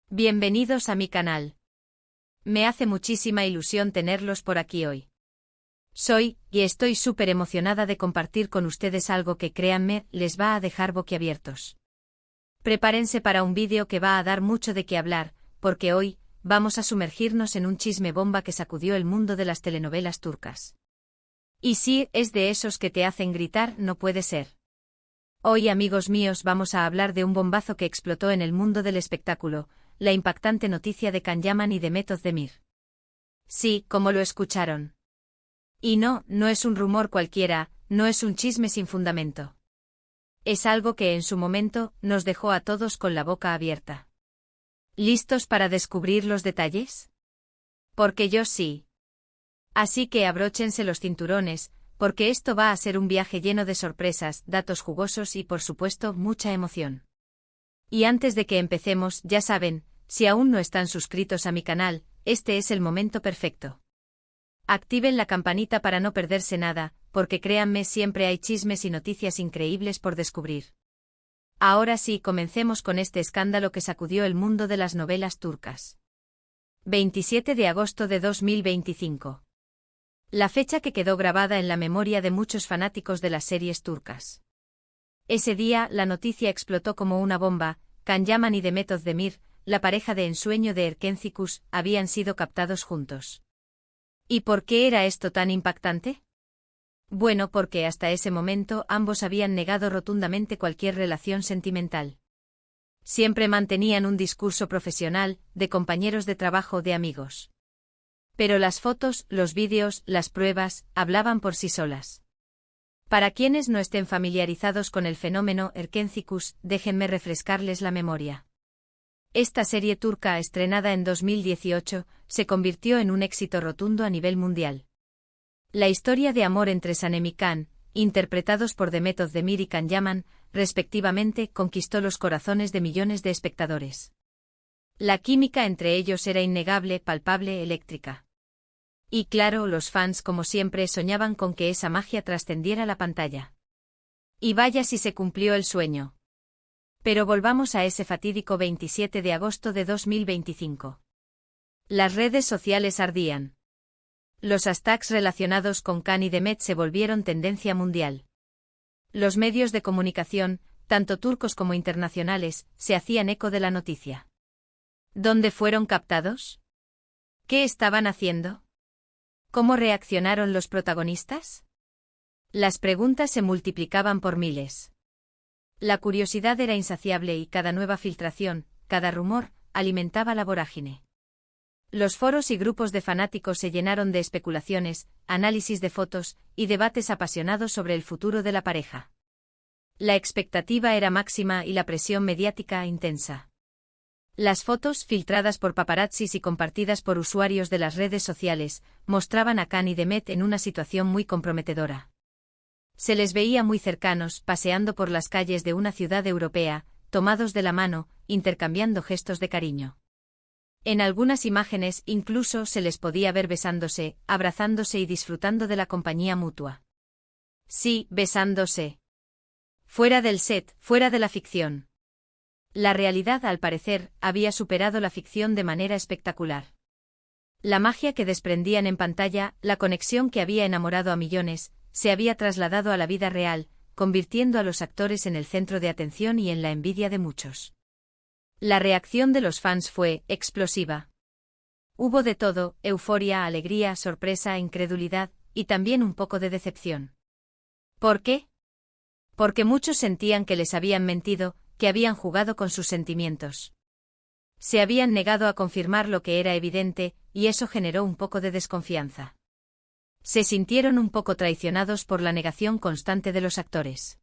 Bienvenidos a mi canal. Me hace muchísima ilusión tenerlos por aquí hoy. Y estoy súper emocionada de compartir con ustedes algo que, créanme, les va a dejar boquiabiertos. Prepárense para un vídeo que va a dar mucho de qué hablar, porque hoy vamos a sumergirnos en un chisme bomba que sacudió el mundo de las telenovelas turcas. Y sí, es de esos que te hacen gritar, no puede ser. Hoy, amigos míos, vamos a hablar de un bombazo que explotó en el mundo del espectáculo, la impactante noticia de Can Yaman y Demet Özdemir. Sí, como lo escucharon. Y no es un rumor cualquiera, no es un chisme sin fundamento. Es algo que en su momento nos dejó a todos con la boca abierta. ¿Listos para descubrir los detalles? Porque yo sí. Así que abróchense los cinturones, porque esto va a ser un viaje lleno de sorpresas, datos jugosos y, por supuesto, mucha emoción. Y antes de que empecemos, ya saben, si aún no están suscritos a mi canal, este es el momento perfecto. Activen la campanita para no perderse nada, porque créanme, siempre hay chismes y noticias increíbles por descubrir. Ahora sí, comencemos con este escándalo que sacudió el mundo de las novelas turcas. 27 de agosto de 2025. La fecha que quedó grabada en la memoria de muchos fanáticos de las series turcas. Ese día, la noticia explotó como una bomba. Can Yaman y Demet Özdemir, la pareja de ensueño de Erkenci, habían sido captados juntos. ¿Y por qué era esto tan impactante? Bueno, porque hasta ese momento ambos habían negado rotundamente cualquier relación sentimental. Siempre mantenían un discurso profesional, de compañeros de trabajo, de amigos. Pero las fotos, los vídeos, las pruebas, hablaban por sí solas. Para quienes no estén familiarizados con el fenómeno Erkenci, déjenme refrescarles la memoria. Esta serie turca, estrenada en 2018, se convirtió en un éxito rotundo a nivel mundial. La historia de amor entre Sanem y Can, interpretados por Demet Özdemir y Can Yaman, respectivamente, conquistó los corazones de millones de espectadores. La química entre ellos era innegable, palpable, eléctrica. Y claro, los fans, como siempre, soñaban con que esa magia trascendiera la pantalla. Y vaya si se cumplió el sueño. Pero volvamos a ese fatídico 27 de agosto de 2025. Las redes sociales ardían. Los hashtags relacionados con Can y Demet se volvieron tendencia mundial. Los medios de comunicación, tanto turcos como internacionales, se hacían eco de la noticia. ¿Dónde fueron captados? ¿Qué estaban haciendo? ¿Cómo reaccionaron los protagonistas? Las preguntas se multiplicaban por miles. La curiosidad era insaciable y cada nueva filtración, cada rumor, alimentaba la vorágine. Los foros y grupos de fanáticos se llenaron de especulaciones, análisis de fotos y debates apasionados sobre el futuro de la pareja. La expectativa era máxima y la presión mediática intensa. Las fotos, filtradas por paparazzis y compartidas por usuarios de las redes sociales, mostraban a Can y Demet en una situación muy comprometedora. Se les veía muy cercanos, paseando por las calles de una ciudad europea, tomados de la mano, intercambiando gestos de cariño. En algunas imágenes incluso se les podía ver besándose, abrazándose y disfrutando de la compañía mutua. Sí, besándose. Fuera del set, fuera de la ficción. La realidad, al parecer, había superado la ficción de manera espectacular. La magia que desprendían en pantalla, la conexión que había enamorado a millones, se había trasladado a la vida real, convirtiendo a los actores en el centro de atención y en la envidia de muchos. La reacción de los fans fue explosiva. Hubo de todo: euforia, alegría, sorpresa, incredulidad, y también un poco de decepción. ¿Por qué? Porque muchos sentían que les habían mentido, que habían jugado con sus sentimientos. Se habían negado a confirmar lo que era evidente, y eso generó un poco de desconfianza. Se sintieron un poco traicionados por la negación constante de los actores.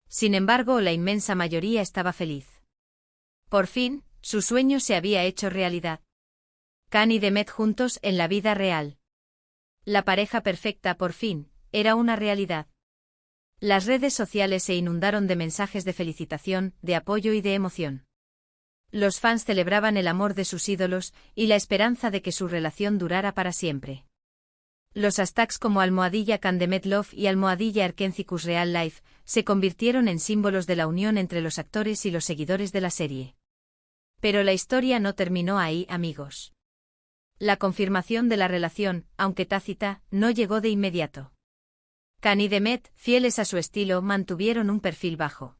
Sin embargo, la inmensa mayoría estaba feliz. Por fin, su sueño se había hecho realidad. Can y Demet juntos en la vida real. La pareja perfecta, por fin, era una realidad. Las redes sociales se inundaron de mensajes de felicitación, de apoyo y de emoción. Los fans celebraban el amor de sus ídolos y la esperanza de que su relación durara para siempre. Los hashtags como @CanDemetLove y @Erkenci Real Life se convirtieron en símbolos de la unión entre los actores y los seguidores de la serie. Pero la historia no terminó ahí, amigos. La confirmación de la relación, aunque tácita, no llegó de inmediato. Khan y Demet, fieles a su estilo, mantuvieron un perfil bajo.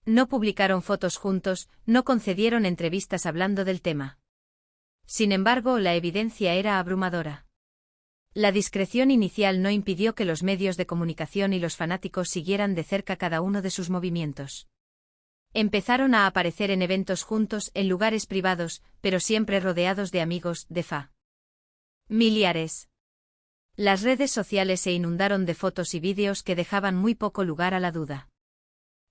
No publicaron fotos juntos, no concedieron entrevistas hablando del tema. Sin embargo, la evidencia era abrumadora. La discreción inicial no impidió que los medios de comunicación y los fanáticos siguieran de cerca cada uno de sus movimientos. Empezaron a aparecer en eventos juntos en lugares privados, pero siempre rodeados de amigos, de familiares. Las redes sociales se inundaron de fotos y vídeos que dejaban muy poco lugar a la duda.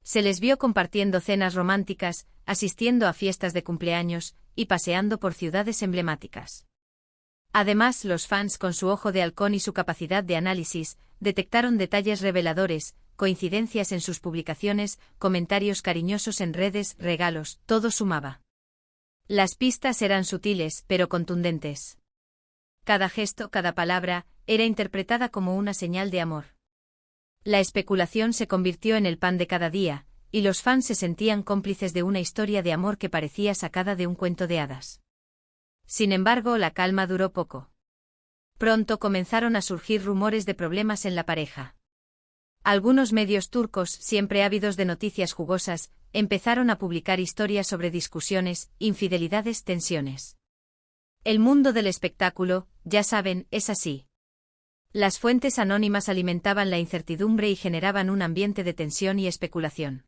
Se les vio compartiendo cenas románticas, asistiendo a fiestas de cumpleaños, y paseando por ciudades emblemáticas. Además, los fans, con su ojo de halcón y su capacidad de análisis, detectaron detalles reveladores, coincidencias en sus publicaciones, comentarios cariñosos en redes, regalos, todo sumaba. Las pistas eran sutiles, pero contundentes. Cada gesto, cada palabra, era interpretada como una señal de amor. La especulación se convirtió en el pan de cada día, y los fans se sentían cómplices de una historia de amor que parecía sacada de un cuento de hadas. Sin embargo, la calma duró poco. Pronto comenzaron a surgir rumores de problemas en la pareja. Algunos medios turcos, siempre ávidos de noticias jugosas, empezaron a publicar historias sobre discusiones, infidelidades, tensiones. El mundo del espectáculo, ya saben, es así. Las fuentes anónimas alimentaban la incertidumbre y generaban un ambiente de tensión y especulación.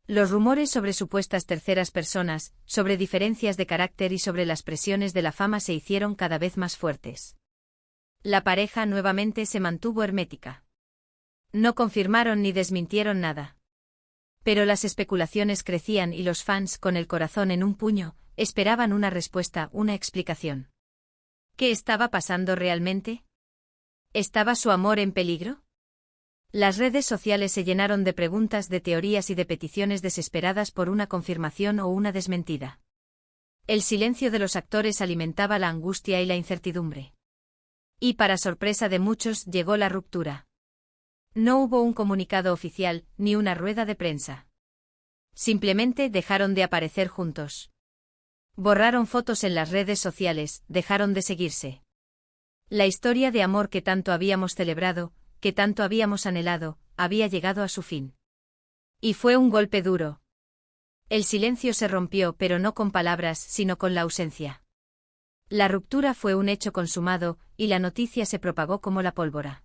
Los rumores sobre supuestas terceras personas, sobre diferencias de carácter y sobre las presiones de la fama se hicieron cada vez más fuertes. La pareja nuevamente se mantuvo hermética. No confirmaron ni desmintieron nada. Pero las especulaciones crecían y los fans, con el corazón en un puño, esperaban una respuesta, una explicación. ¿Qué estaba pasando realmente? ¿Estaba su amor en peligro? Las redes sociales se llenaron de preguntas, de teorías y de peticiones desesperadas por una confirmación o una desmentida. El silencio de los actores alimentaba la angustia y la incertidumbre. Y para sorpresa de muchos, llegó la ruptura. No hubo un comunicado oficial, ni una rueda de prensa. Simplemente dejaron de aparecer juntos. Borraron fotos en las redes sociales, dejaron de seguirse. La historia de amor que tanto habíamos celebrado, que tanto habíamos anhelado, había llegado a su fin. Y fue un golpe duro. El silencio se rompió, pero no con palabras, sino con la ausencia. La ruptura fue un hecho consumado, y la noticia se propagó como la pólvora.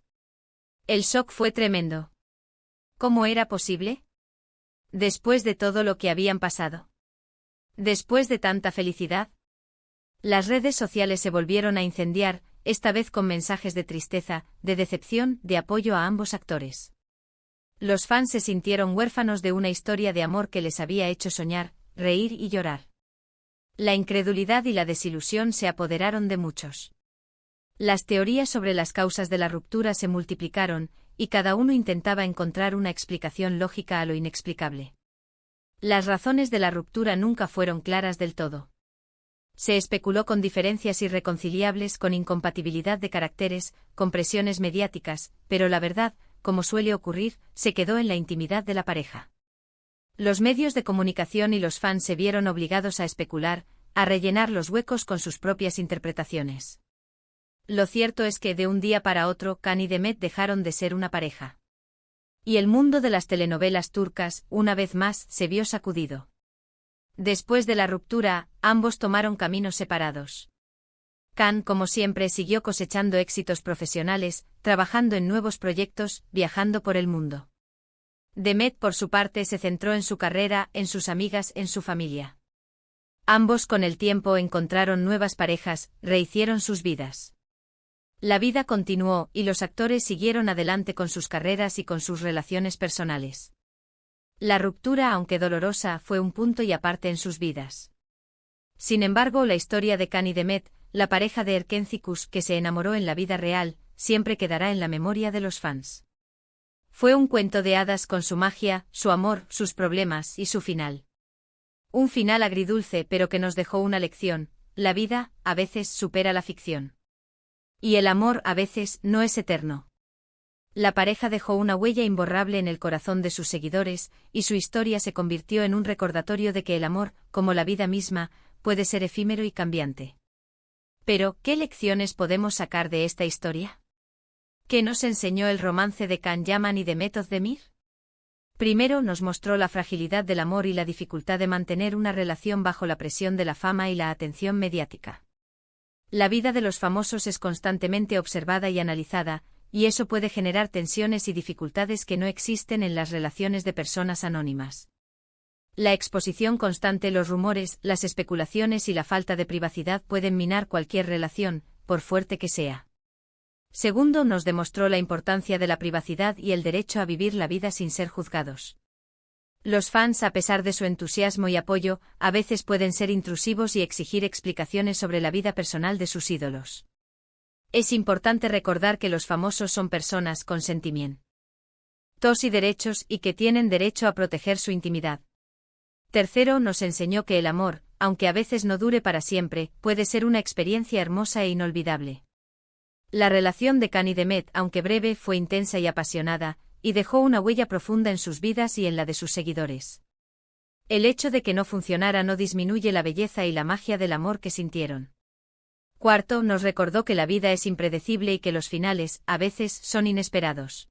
El shock fue tremendo. ¿Cómo era posible? Después de todo lo que habían pasado. Después de tanta felicidad. Las redes sociales se volvieron a incendiar, esta vez con mensajes de tristeza, de decepción, de apoyo a ambos actores. Los fans se sintieron huérfanos de una historia de amor que les había hecho soñar, reír y llorar. La incredulidad y la desilusión se apoderaron de muchos. Las teorías sobre las causas de la ruptura se multiplicaron, y cada uno intentaba encontrar una explicación lógica a lo inexplicable. Las razones de la ruptura nunca fueron claras del todo. Se especuló con diferencias irreconciliables, con incompatibilidad de caracteres, con presiones mediáticas, pero la verdad, como suele ocurrir, se quedó en la intimidad de la pareja. Los medios de comunicación y los fans se vieron obligados a especular, a rellenar los huecos con sus propias interpretaciones. Lo cierto es que de un día para otro Khan y Demet dejaron de ser una pareja. Y el mundo de las telenovelas turcas, una vez más, se vio sacudido. Después de la ruptura, ambos tomaron caminos separados. Khan, como siempre, siguió cosechando éxitos profesionales, trabajando en nuevos proyectos, viajando por el mundo. Demet, por su parte, se centró en su carrera, en sus amigas, en su familia. Ambos con el tiempo encontraron nuevas parejas, rehicieron sus vidas. La vida continuó, y los actores siguieron adelante con sus carreras y con sus relaciones personales. La ruptura, aunque dolorosa, fue un punto y aparte en sus vidas. Sin embargo, la historia de Khan y Demet, la pareja de Erkencikus que se enamoró en la vida real, siempre quedará en la memoria de los fans. Fue un cuento de hadas con su magia, su amor, sus problemas y su final. Un final agridulce pero que nos dejó una lección: la vida, a veces, supera la ficción. Y el amor, a veces, no es eterno. La pareja dejó una huella imborrable en el corazón de sus seguidores, y su historia se convirtió en un recordatorio de que el amor, como la vida misma, puede ser efímero y cambiante. Pero, ¿qué lecciones podemos sacar de esta historia? ¿Qué nos enseñó el romance de Can Yaman y de Mehmet Özdemir? Primero nos mostró la fragilidad del amor y la dificultad de mantener una relación bajo la presión de la fama y la atención mediática. La vida de los famosos es constantemente observada y analizada, y eso puede generar tensiones y dificultades que no existen en las relaciones de personas anónimas. La exposición constante, los rumores, las especulaciones y la falta de privacidad pueden minar cualquier relación, por fuerte que sea. Segundo, nos demostró la importancia de la privacidad y el derecho a vivir la vida sin ser juzgados. Los fans, a pesar de su entusiasmo y apoyo, a veces pueden ser intrusivos y exigir explicaciones sobre la vida personal de sus ídolos. Es importante recordar que los famosos son personas con sentimientos y derechos y que tienen derecho a proteger su intimidad. Tercero, nos enseñó que el amor, aunque a veces no dure para siempre, puede ser una experiencia hermosa e inolvidable. La relación de Can y de Mehmet, aunque breve, fue intensa y apasionada, y dejó una huella profunda en sus vidas y en la de sus seguidores. El hecho de que no funcionara no disminuye la belleza y la magia del amor que sintieron. Cuarto, nos recordó que la vida es impredecible y que los finales, a veces, son inesperados.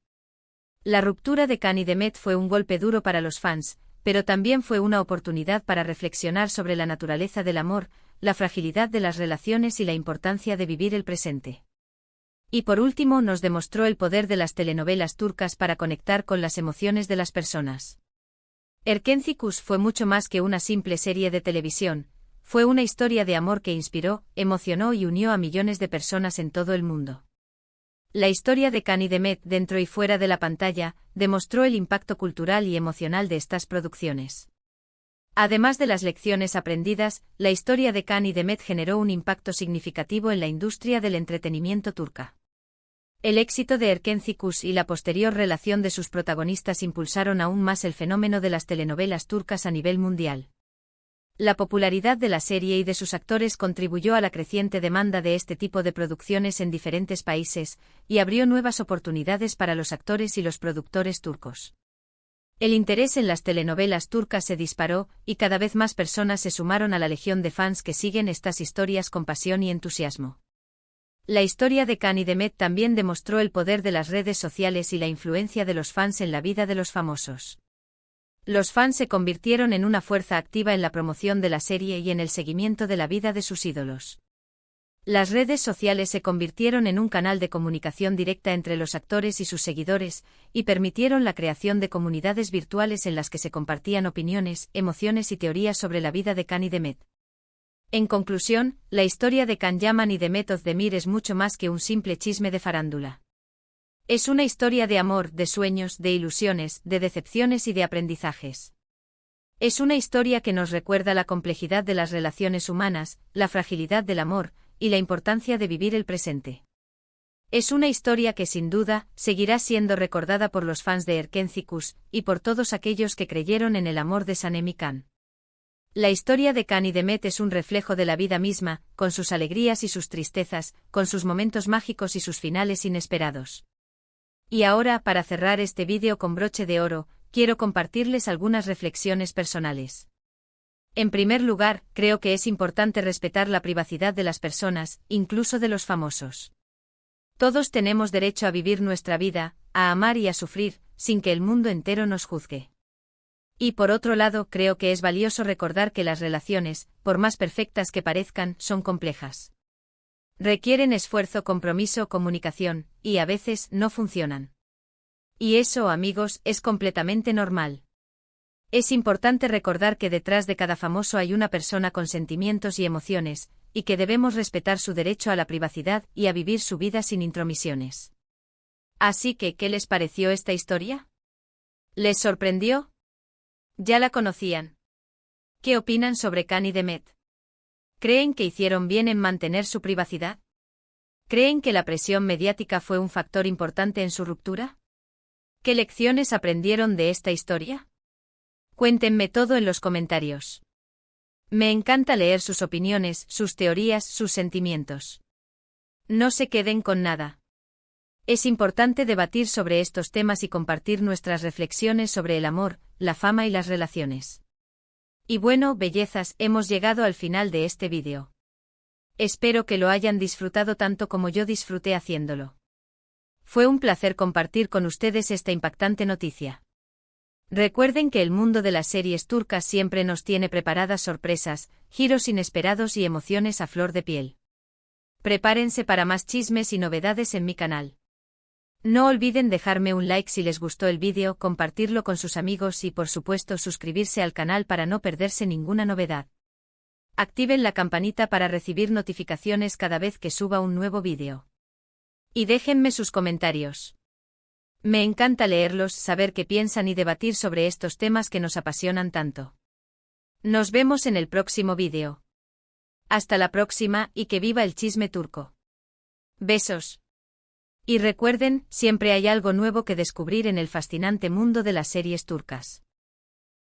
La ruptura de Can y de Mehmet fue un golpe duro para los fans, pero también fue una oportunidad para reflexionar sobre la naturaleza del amor, la fragilidad de las relaciones y la importancia de vivir el presente. Y por último, nos demostró el poder de las telenovelas turcas para conectar con las emociones de las personas. Erkenci fue mucho más que una simple serie de televisión, fue una historia de amor que inspiró, emocionó y unió a millones de personas en todo el mundo. La historia de Can y de Mehmet, dentro y fuera de la pantalla, demostró el impacto cultural y emocional de estas producciones. Además de las lecciones aprendidas, la historia de Can y de Mehmet generó un impacto significativo en la industria del entretenimiento turca. El éxito de Erkenci y la posterior relación de sus protagonistas impulsaron aún más el fenómeno de las telenovelas turcas a nivel mundial. La popularidad de la serie y de sus actores contribuyó a la creciente demanda de este tipo de producciones en diferentes países, y abrió nuevas oportunidades para los actores y los productores turcos. El interés en las telenovelas turcas se disparó, y cada vez más personas se sumaron a la legión de fans que siguen estas historias con pasión y entusiasmo. La historia de Can y de Mehmet también demostró el poder de las redes sociales y la influencia de los fans en la vida de los famosos. Los fans se convirtieron en una fuerza activa en la promoción de la serie y en el seguimiento de la vida de sus ídolos. Las redes sociales se convirtieron en un canal de comunicación directa entre los actores y sus seguidores, y permitieron la creación de comunidades virtuales en las que se compartían opiniones, emociones y teorías sobre la vida de Can y de Mehmet. En conclusión, la historia de Can Yaman y de Mehmet Özdemir es mucho más que un simple chisme de farándula. Es una historia de amor, de sueños, de ilusiones, de decepciones y de aprendizajes. Es una historia que nos recuerda la complejidad de las relaciones humanas, la fragilidad del amor, y la importancia de vivir el presente. Es una historia que sin duda, seguirá siendo recordada por los fans de Erkenci y por todos aquellos que creyeron en el amor de Sanem y Can. La historia de Can y de Mehmet es un reflejo de la vida misma, con sus alegrías y sus tristezas, con sus momentos mágicos y sus finales inesperados. Y ahora, para cerrar este vídeo con broche de oro, quiero compartirles algunas reflexiones personales. En primer lugar, creo que es importante respetar la privacidad de las personas, incluso de los famosos. Todos tenemos derecho a vivir nuestra vida, a amar y a sufrir, sin que el mundo entero nos juzgue. Y por otro lado, creo que es valioso recordar que las relaciones, por más perfectas que parezcan, son complejas. Requieren esfuerzo, compromiso, comunicación, y a veces no funcionan. Y eso, amigos, es completamente normal. Es importante recordar que detrás de cada famoso hay una persona con sentimientos y emociones, y que debemos respetar su derecho a la privacidad y a vivir su vida sin intromisiones. Así que, ¿qué les pareció esta historia? ¿Les sorprendió? ¿Ya la conocían? ¿Qué opinan sobre Can y de Mehmet? ¿Creen que hicieron bien en mantener su privacidad? ¿Creen que la presión mediática fue un factor importante en su ruptura? ¿Qué lecciones aprendieron de esta historia? Cuéntenme todo en los comentarios. Me encanta leer sus opiniones, sus teorías, sus sentimientos. No se queden con nada. Es importante debatir sobre estos temas y compartir nuestras reflexiones sobre el amor, la fama y las relaciones. Y bueno, bellezas, hemos llegado al final de este vídeo. Espero que lo hayan disfrutado tanto como yo disfruté haciéndolo. Fue un placer compartir con ustedes esta impactante noticia. Recuerden que el mundo de las series turcas siempre nos tiene preparadas sorpresas, giros inesperados y emociones a flor de piel. Prepárense para más chismes y novedades en mi canal. No olviden dejarme un like si les gustó el vídeo, compartirlo con sus amigos y por supuesto suscribirse al canal para no perderse ninguna novedad. Activen la campanita para recibir notificaciones cada vez que suba un nuevo vídeo. Y déjenme sus comentarios. Me encanta leerlos, saber qué piensan y debatir sobre estos temas que nos apasionan tanto. Nos vemos en el próximo vídeo. Hasta la próxima y que viva el chisme turco. Besos. Y recuerden, siempre hay algo nuevo que descubrir en el fascinante mundo de las series turcas.